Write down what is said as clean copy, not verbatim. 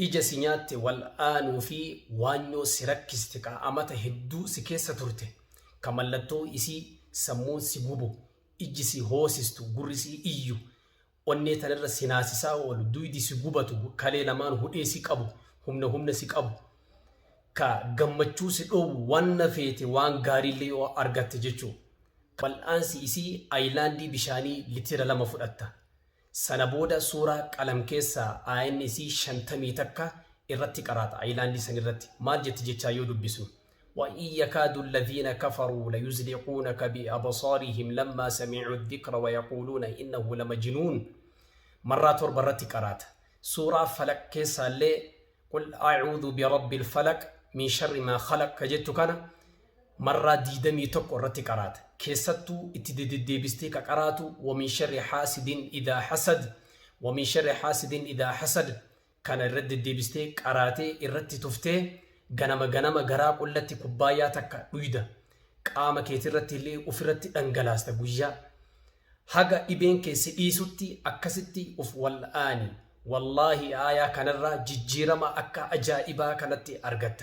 ija si nyaatte wal'aanuu fi waanyoo si rakkiste ka amata hedduu si keessa turte ka mallattoo isii sammuun si gubu iji si hoosistu gurri si iyyu onnee tanarra si naasisaa oolu duydi si gubatu kalee lamaan hudhee si qabu humna si qabu ka gammachuu si dhoowwu waan feete waan gaariillee yoo argatte jechuu wal'aansi isii aayilaandii bishaanii litira 2 fudhatta. Sana booda suuraa qalam keessaa aayinni isii 50 takka irratti qaraata aayilaandii san irratti maal jetti jechaa yoo dubbisu وإن يكاد الذين كفروا ليزلقونك بأبصارهم لما سمعوا الذكر ويقولون إنه لمجنون مرات برتي قرات سورة فلك كيسا لي قل أعوذ برب الفلك من شر ما خلق كجدت كان مرة ديدمي تقو رتي قرات كيستو اتدددي بستيك قراتو ومن شر حاسد إذا حسد كان الرد دي بستيك قراتي الرد تفتي ganama garaa qullatti kubbaayyaa takka dhuyda qaama keetirratti illee ofirratti dhangalaasta guyyaa haga dhibeen keessi dhiisutti akkasitti of wal'aani wallaahi aayaa kanarraa jijjiirama akka ajaa'ibaa kanatti argatta.